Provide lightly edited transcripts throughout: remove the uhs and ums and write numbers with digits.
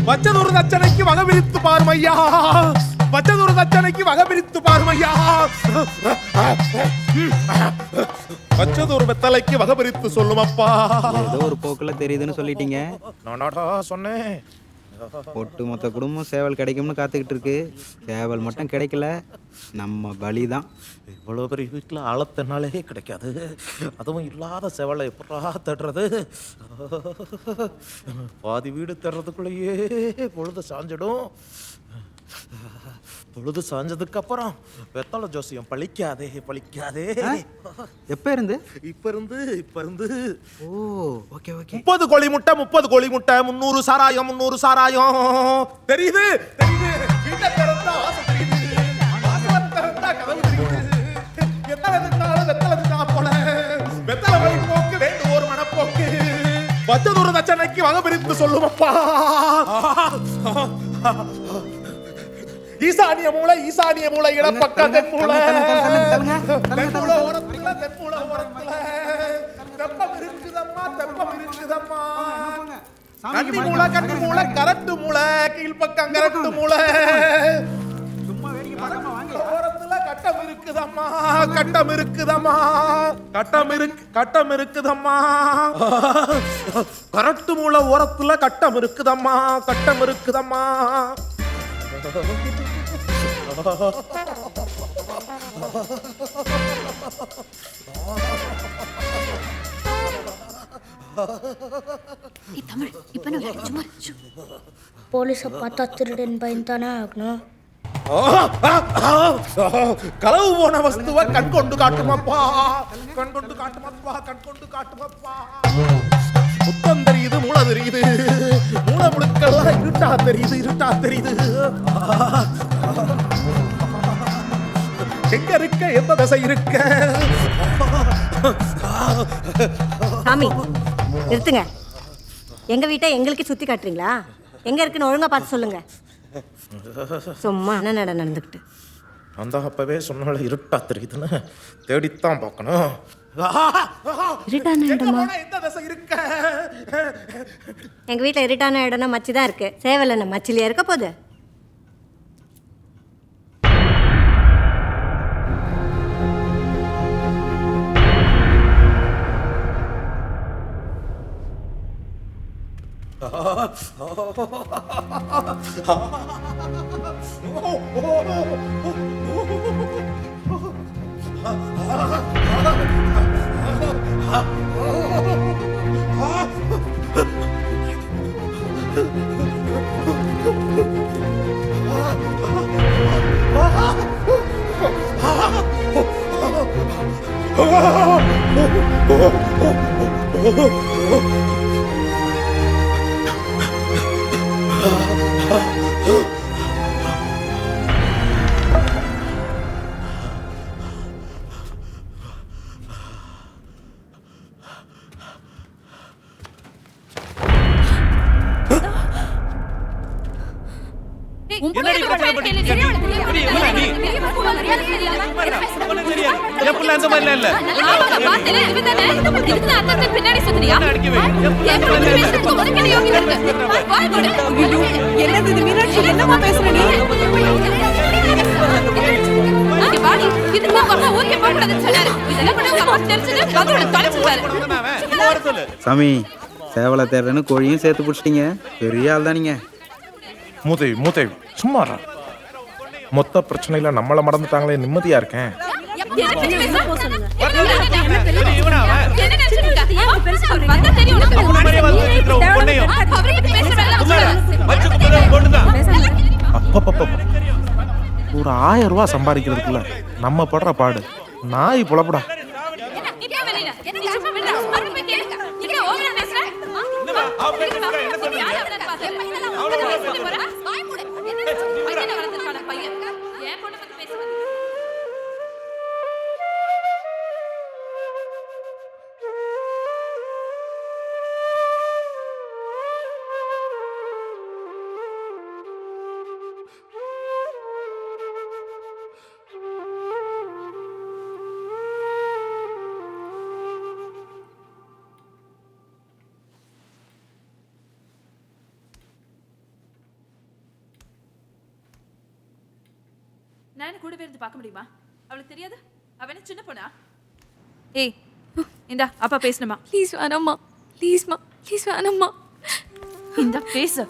வச்சதொரு தச்சனைக்கு வகபிரித்து பாருமையா, வச்சதொரு தச்சனைக்கு வகபிரித்து பாருமையா, வச்சதொரு வெத்தலைக்கு வகபிரித்து சொல்லுமப்பா. ஏதோ ஒரு போக்குல தெரியுதுன்னு சொல்லிட்டீங்க. நானாடா சொன்னேன். ஒட்டு மொத்த குடும்பம் சேவல் கிடைக்கும்னு காத்துக்கிட்டு இருக்கு. சேவல் மட்டும் கிடைக்கல, நம்ம பலிதான். இவ்வளோ பெரிய வீட்டில் ஆழத்தினாலே கிடைக்காது, அதுவும் இல்லாத சேவலை எப்படா தேடுறது? பாதி வீடு தேடுறதுக்குள்ளேயே பொழுது சாஞ்சிடும். பொழுது சாஞ்சதுக்கு அப்புறம் வெத்தலை ஜோசியம் பழிக்காதே பழிக்காதே. எப்ப இருந்து? இப்ப இருந்து. ஓ, ஓகே ஓகே. 30 கோழி முட்டை 300 சாராயம் 300 சாராயம். தெரியுது தெரியுது, வீட்டை திறந்தா ஆசை தெரியுது, ஆசை திறந்தா கதவு தெரியுது. எத்தனை திட்டாலும் வெத்தலை திட்டா போல, வெத்தலை வழி போக்கு வேண்டும் ஒரு மனப்போக்கு. வச்சதொரு தச்சனைக்கு வகபிரித்து சொல்லுமப்பா. ஈசானிய மூளை இடப்பக்கம் தென்மூளை, தென்மூளை ஓரத்துல தெப்பம் இருக்குதம்மா, தெப்பம் இருக்குதம்மா. கன்னி மூளை கரட்டு மூளை, கீழ்பக்கம் கரட்டு மூளை. ஓரத்துல கட்டம் இருக்குதம்மா, கட்டம் இருக்குதம்மா, கட்டம் இருக்குதம்மா. கரட்டு மூளை ஓரத்துல கட்டம் இருக்குதம்மா, கட்டம் இருக்குதம்மா. போலீஸை பார்த்தா திருடன் பயந்தானே ஆகணும். களவு போன வஸ்துவ கண் கொண்டு காட்டுமப்பா, கண் கொண்டு காட்டுமப்பா, கண் கொண்டு காட்டுமப்பா. முத்தம் தெரியுது, மூளை தெரியுது, மூளை முழுக்கெல்லாம் இருட்டா தெரியுது, இருட்டா தெரியுது. எங்க இருக்க, எந்த திசை இருக்க? சாமி நிறுத்துங்க. எங்க வீட்டை எங்களுக்கு சுத்தி காட்டுறீங்களா? எங்க இருக்குன்னு ஒழுங்கா பார்த்து சொல்லுங்க. சும்மா என்ன நடந்துக்கிட்டு. அந்த அப்பவே சொன்னால இருட்டா தெரியுதுன்னு தேடித்தான் பார்க்கணும். இருட்டான இடமா? எங்க வீட்டுல இருட்டான இடம்னா மச்சி தான் இருக்கு. சேவல் என்ன மச்சிலியா இருக்க போகுது? சாமி, சேவலை தேடுறேன்னு கோழியும் சேர்த்து பிடிச்சிட்டீங்க. பெரிய ஆள் தான் நீங்க. மூதேவி சும்மா மொத்த பிரச்சனையில நம்மள மறந்துட்டாங்களே, நிம்மதியா இருக்கேன். ஒரு 1000 ரூபாய் சம்பாதிக்கிறதுக்குள்ள நம்ம படுற பாடு நாய் புலப்படா. நான் என்ன கூடவே இருந்து பார்க்க முடியுமா? அவளுக்கு தெரியாது? அவ என்ன சின்ன பொண்ணா? ஏய் இந்தா அப்பா பேசணுமா? ப்ளீஸ் வேணாம்மா, ப்ளீஸ்மா, ப்ளீஸ் வேணாம்மா. இந்தா பேசு.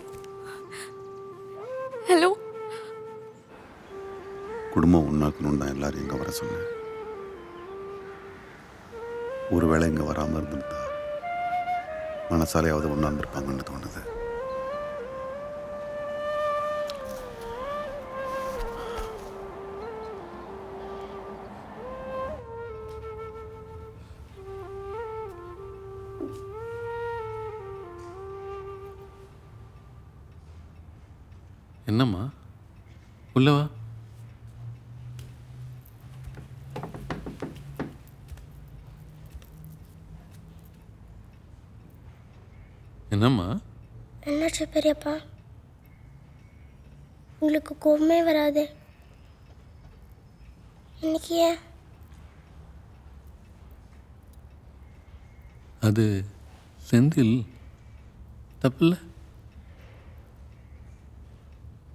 ஹலோ. குடும்பம் ஒன்றாக்கணுன்னு தான் எல்லாரும் இங்கே வர சொன்னேன். ஒருவேளை இங்கே வராமல் இருந்திருந்தா மனசாலையாவது ஒன்றா இருந்திருப்பாங்கன்னு தோணுது. என்னம்மா உள்ளவா? என்னம்மா? என்னாச்சு பெரியப்பா? உங்களுக்கு கோவமே வராது இன்னைக்கு ஏன்? அது செந்தில் தப்பில்ல.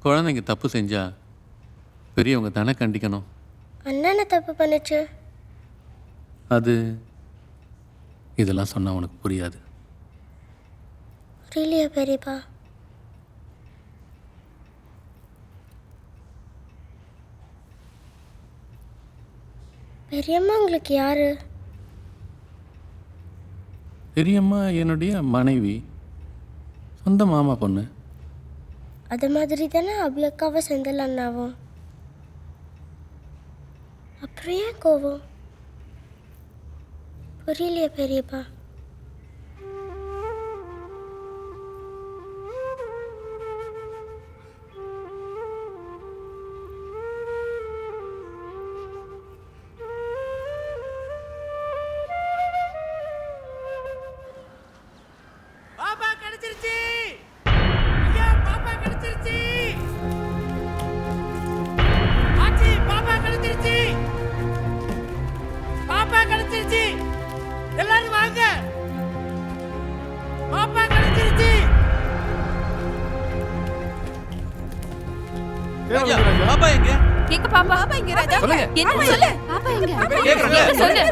குழந்தைங்க தப்பு செஞ்சா பெரியவங்க தானே கண்டிக்கணும். அண்ணனை தப்பு பண்ணுச்சு. அது இதெல்லாம் சொன்னா உனக்கு புரியாது. புரியலையா பெரியப்பா? பெரியம்மா உங்களுக்கு யாரு? பெரியம்மா என்னுடைய மனைவி, சொந்த மாமா பொண்ணு. அது மாதிரி தானே அவ்வளோக்காவை செந்தில் அண்ணாவும். அப்புறம் ஏன் கோவம்? புரியலையா பெரியப்பா? பாப்பா கிடைச்சிருச்சு. ஐயா பாப்பா கிடைச்சிருச்சு. ஆச்சி பாப்பா கிடைச்சிருச்சு. பாப்பா கிடைச்சிருச்சு. எல்லாரும் வாங்க. பாப்பா கிடைச்சிருச்சு. பாப்பா எங்க? எங்க பாப்பா? பாப்பா எங்க ராஜா? சொல்லுங்க. என்ன சொல்லு? பாப்பா எங்க? கேக்குறேன். சொல்லு.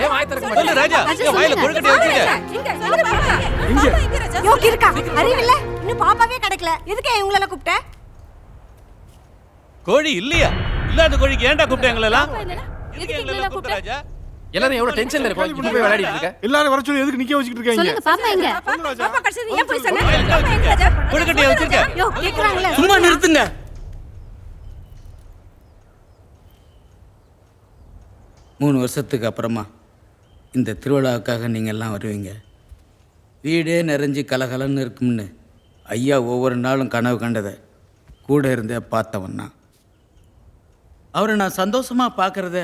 ஏன் வாய் திறக்க மாட்டே? சொல்லு ராஜா. ஏன் வாயில கொழுக்கட்டை வச்சிருக்க? எங்க? சொல்லு பாப்பா. இங்க. பாப்பா எங்க ராஜா? யோ கிறுக்கா, அறிவில்ல? இன்னும் பாப்பாவே கிடைக்கல. எதுக்கு இவங்களெல்லாம் கூப்பிட்ட? கோழி இல்லையா? இல்லாத கோழிக்கு ஏன்டா கூப்பிட்ட எங்களை எல்லாம்? பாப்பா என்னடா? எதுக்கு எதுக்கு எங்களை எல்லாம் கூப்பிட்ட கூப்பிட்ட? ராஜா? எல்லாரும் எவ்வளவு டென்ஷன்ல இருக்கோம். இங்க போய் விளையாடிட்டு இருக்க. எல்லாரும் வர சொல்லி எதுக்கு நிக்க வச்சிட்டு இருக்கீங்க? சொல்லுங்க பாப்பா எங்க? பாப்பா கிடைச்சது ஏன் போய் சொன்ன? பாப்பா எங்க ராஜா? கொழுக்கட்டையை வச்சிருக்க. யோ கேக்குறாங்களே. சும்மா நிறுத்துங்க. 3 வருஷத்துக்கு அப்புறமா இந்த திருவிழாவுக்காக நீங்கள் எல்லாம் வருவீங்க. வீடே நிறைஞ்சு கலகலன்னு இருக்கும்னு ஐயா ஒவ்வொரு நாளும் கனவு கண்டதை கூட இருந்தே பார்த்தவன்னா. அவரை நான் சந்தோஷமாக பார்க்குறத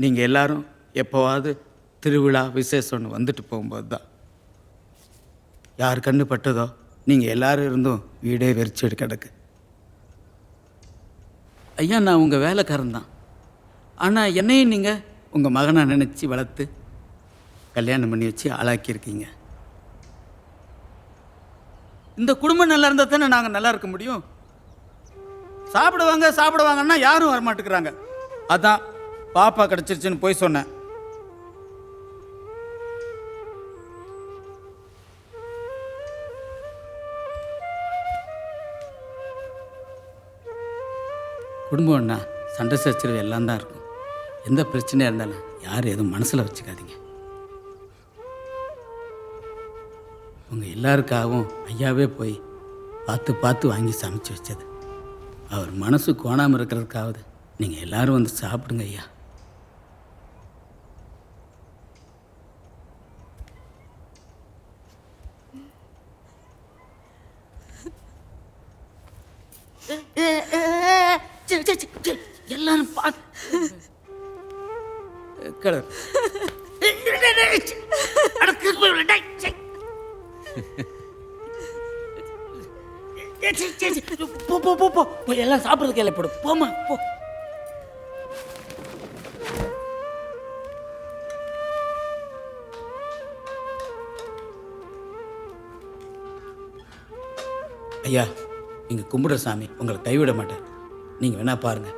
நீங்கள் எல்லாரும் எப்போவாது திருவிழா விசேஷம்னு வந்துட்டு போகும்போது தான். யார் கண்ணு பட்டதோ நீங்கள் எல்லாரும் இருந்தும் வீடே வெறிச்சு கிடக்கு. ஐயா நான் உங்கள் வேலைக்காரன் தான். ஆனால் என்னையும் நீங்கள் உங்கள் மகனை நினச்சி வளர்த்து கல்யாணம் பண்ணி வச்சு ஆளாக்கியிருக்கீங்க. இந்த குடும்பம் நல்லா இருந்தால் தானே நாங்கள் நல்லா இருக்க முடியும். சாப்பிடுவாங்கன்னா யாரும் வரமாட்டேங்கிறாங்க. அதான் பாப்பா கிடச்சிருச்சுன்னு போய் சொன்னேன். குடும்பம்னா சண்டை சச்சரவு எல்லாம் தான் இருக்கும். எந்த பிரச்சனையாக இருந்தாலும் யாரும் எதுவும் மனசில் வச்சுக்காதீங்க. உங்கள் எல்லாருக்காகவும் ஐயாவே போய் பார்த்து வாங்கி சமைச்சு வச்சது. அவர் மனசு கோணாமல் இருக்கிறதுக்காவது நீங்கள் எல்லாரும் வந்து சாப்பிடுங்க ஐயா. எல்லாரும் போ எல்லாம் சாப்பிட்றதுக்கு எல்லாம் போடும். போமா போ. ஐயா நீங்கள் கும்பிடுற சாமி உங்களை கைவிட மாட்டேன். நீங்கள் வேணா பாருங்கள்.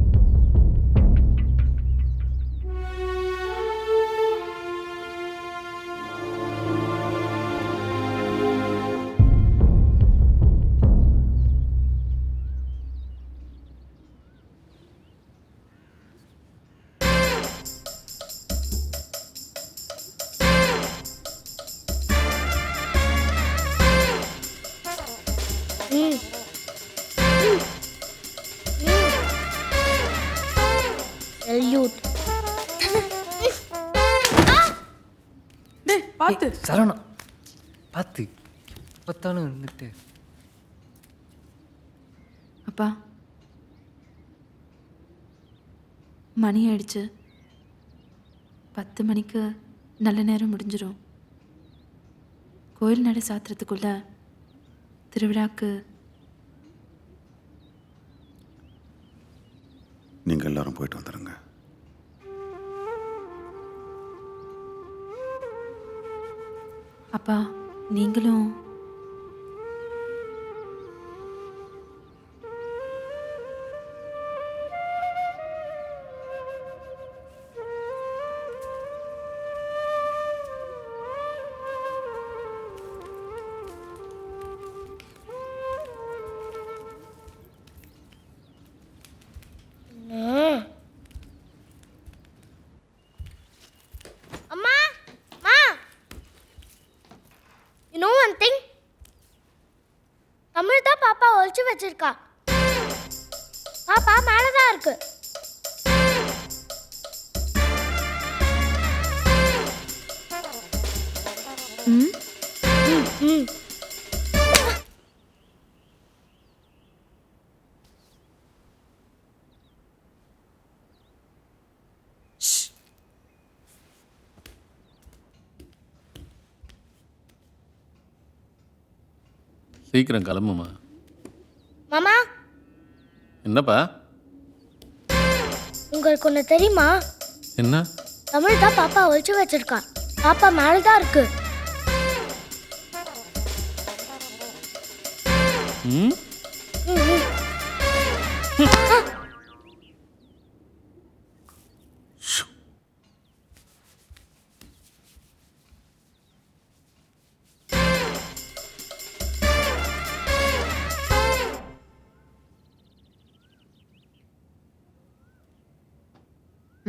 எல்யூட். டேய் பாத்து. சரவணா பார்த்து இப்பத்தானு வந்துட்டு. அப்பா மணி ஆயிடுச்சு. 10 மணிக்கு நல்ல நேரம் முடிஞ்சிடும். கோயில் நடை சாத்துறதுக்குள்ள திருவிழாக்கு நீங்கள் எல்லாரும் போயிட்டு வந்துடுங்க. அப்பா நீங்களும் அம்மா மா, you know one thing? Tamil தான் பாப்பா ஒழிச்சு வச்சிருக்கா. பாப்பா மேலதான் இருக்கு. ம் ம். சீக்கிரம் கிளம்புமா. மாமா, என்னப்பா? உங்களுக்கு ஒன்று தெரியுமா? என்ன? தமிழ் தான் பாப்பா ஒழிச்சு வச்சிருக்கா. பாப்பா மேலதான் இருக்கு. ம் ம், ம்.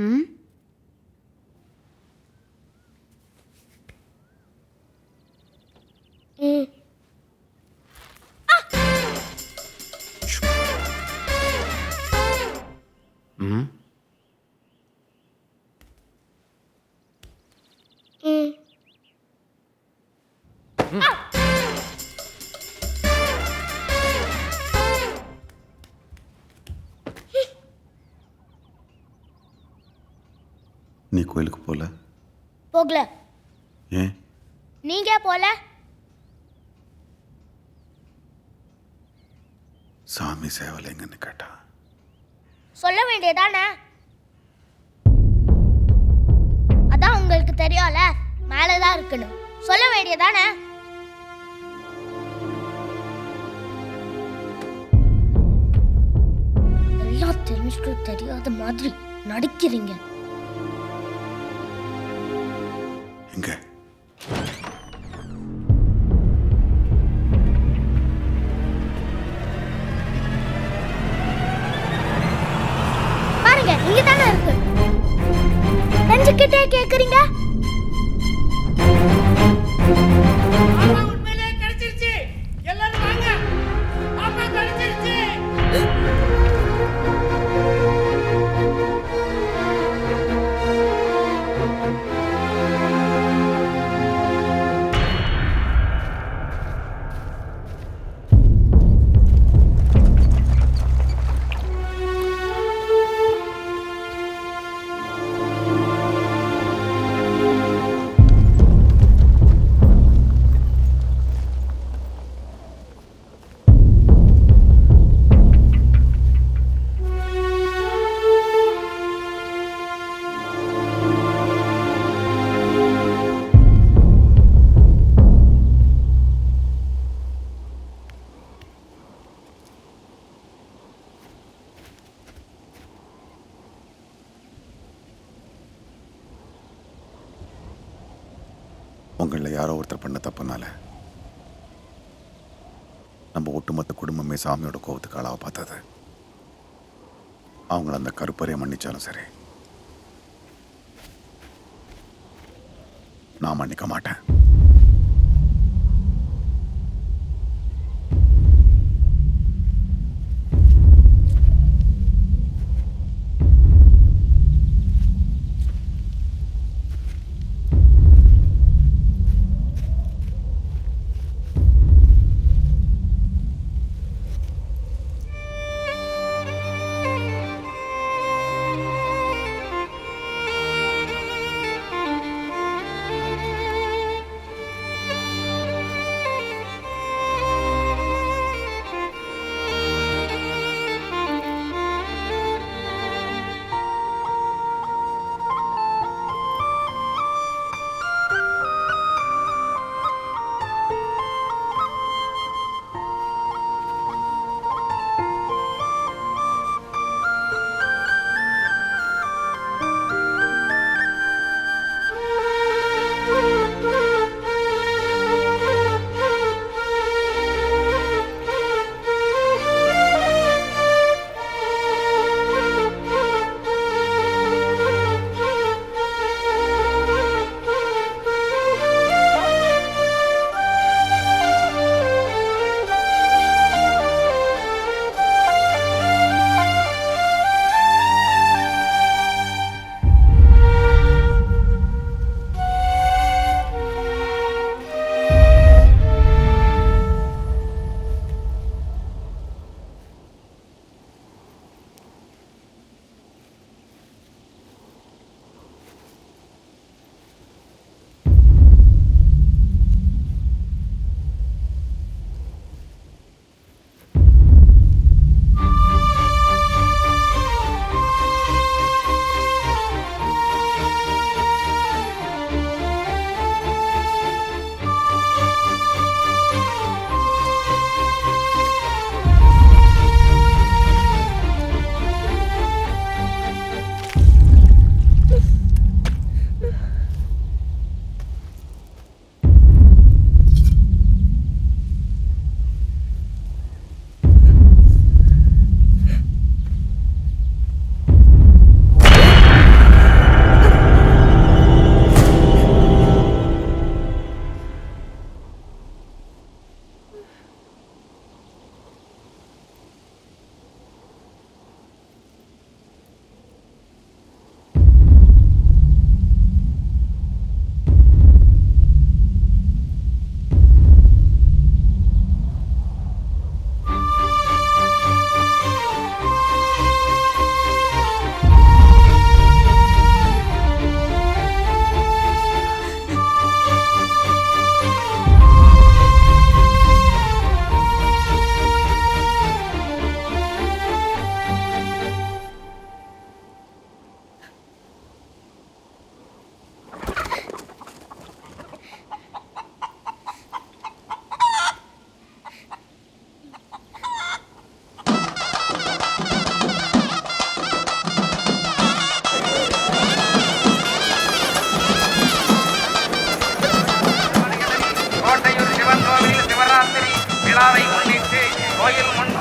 ம் ம். ம் ம். நீ கோயிலுக்கு போகல? போகல. ஏன்? நீங்க போல? சாமி சேவலைங்கன்னு கேட்டா சொல்ல வேண்டியதானே? அதான் உங்களுக்கு தெரியும்ல மேலதான் இருக்குன்னு. சொல்ல வேண்டியதானே? எல்லாம் தெரிஞ்சுட்டு தெரியாத மாதிரி நடிக்கிறீங்க. எங்க? பாருங்க, இங்க தானே இருக்கு. தெரிஞ்சுக்கிட்டே கேக்குறீங்க. உங்களில் யாரோ ஒருத்தர் பண்ண தப்புனால நம்ம ஒட்டுமொத்த குடும்பமே சாமியோட கோவத்துக்கு ஆளாக பார்த்தது. அவங்கள அந்த கருப்பறையை மன்னிச்சாலும் சரி, நான் மன்னிக்க மாட்டேன்.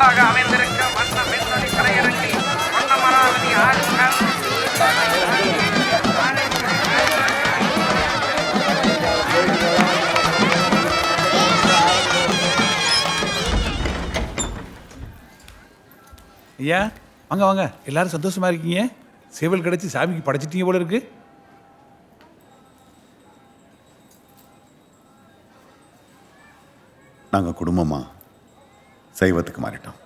சிறப்பாக அமைந்திருக்க வண்ண மின்னொலி கலையரங்கை வண்ணமராவதி ஆளுநர் ஐயா வாங்க வாங்க, எல்லாரும் சந்தோஷமா இருக்கீங்க? சேவல் கிடைச்சி சாமிக்கு படைச்சிட்டீங்க போல இருக்கு. நாங்கள் குடும்பமாக சைவத்துக்கு மாறிட்டோம்.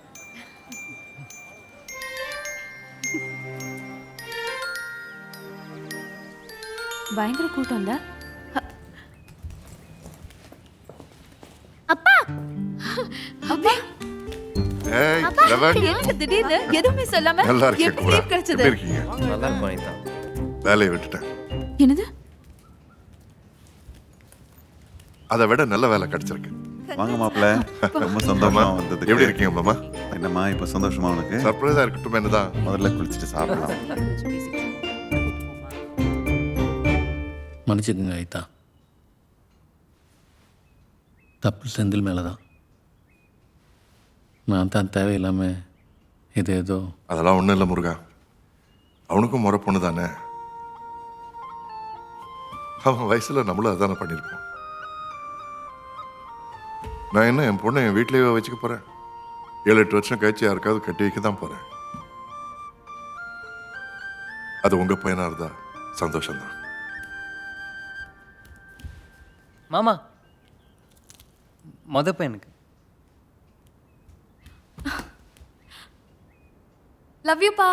பயங்கர கூட்டம் இல்ல? அப்பா அப்பா ஏய், எனக்கு திடீர்னு எதுவுமே சொல்லாம நல்லா இருக்கே எப்படி கூட. leave கிடைச்சது? எப்படி இருக்கீங்க? நல்லா இருக்கும் அனிதா. வேலையை விட்டுட்டேன். என்னது? அதை விட நல்ல வேலை கிடைச்சிருக்கு. வாங்க மாப்பிள்ள, ரொம்ப சந்தோஷமா வந்தது. எப்படி இருக்கீங்க மாமா? என்னம்மா இப்போ சந்தோஷமா உனக்கு? சர்ப்ரைஸா இருக்கட்டும். என்னதான் முதல்ல குளிச்சுட்டு சாப்பிடலாம். மன்னிச்சுக்குங்க ஐத்தா, தப்பு செந்தில் மேலே தான். நான் தான் தேவையில்லாமல் இது ஏதோ. அதெல்லாம் ஒன்றும் இல்லை முருகா, அவனுக்கும் முறை பொண்ணு தானே. அவன் வயசில் நம்மளும் அதானே பண்ணியிருப்போம். நான் என்ன என் பொண்ணை என் வீட்டிலேயே வச்சுக்க போகிறேன்? 7-8 வருஷம் கழிச்சு யாருக்காவது கட்டி வைக்க தான் போகிறேன். அது உங்கள் பையனாக இருந்தால் சந்தோஷம்தான். மாமா மொத பையனுக்கு. லவ் யூ பா.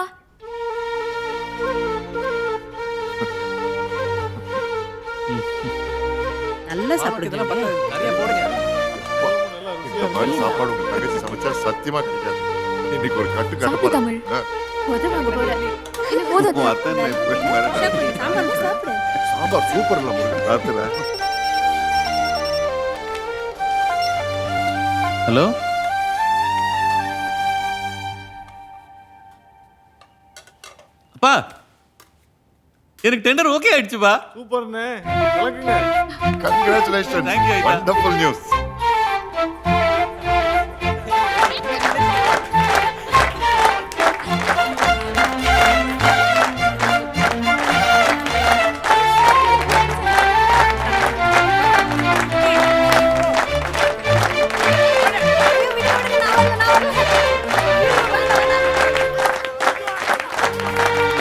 நல்லா சாப்பிடுங்க. நிறைய போடுங்க. இந்த மாதிரி சாப்பாடு உங்க தங்கச்சி சமைச்சா சத்தியமா கிடைக்காது. இன்னைக்கு ஒரு கட்டு கட்ட சாப்பிடு தமிழ். உதவாங்க போற. என்ன போதும். சாம்பார் சாப்பிடு. சாம்பார் சூப்பர் இல்ல முருகன். ராத்திர ஹலோ, அப்பா எனக்கு டெண்டர் ஓகே ஆயிடுச்சுப்பா. சூப்பர்ண்ணே, கலக்குங்க. கங்க்ராச்சுலேஷன். Thank you, ஐயா. Wonderful news.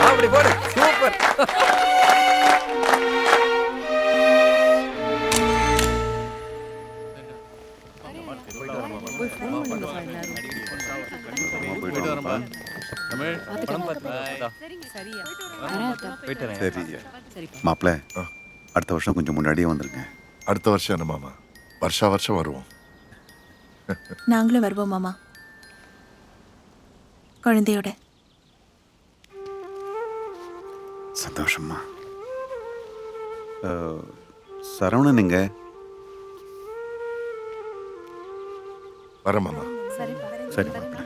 அப்படி போடு. சூப்பர். போயிட்டு வரேன்ப்பா. தமிழ் படம் பார்த்து போயிட்டு வரேன். சரி மாப்பிள்ள, அடுத்த வருஷம் கொஞ்சம் முன்னாடியே வந்துருங்க. அடுத்த வருஷம் என்ன மாமா, வருஷம் வருவோம். நாங்களும் வருவோம் மாமா, குழந்தையோட. சந்தோஷமா. சரவணன் எங்க? வர மாமா. சரி மாப்பிள்ள.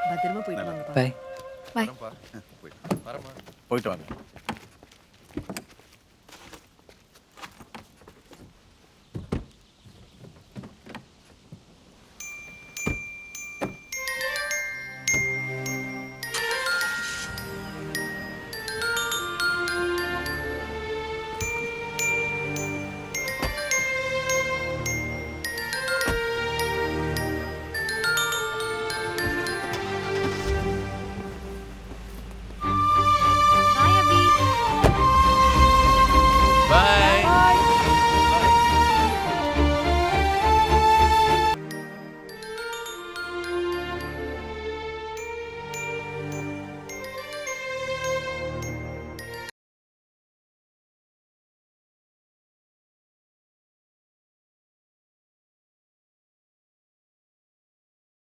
பத்திரமா போயிட்டு வாங்க. பை. பை. போயிட்டு வாங்க. Bye.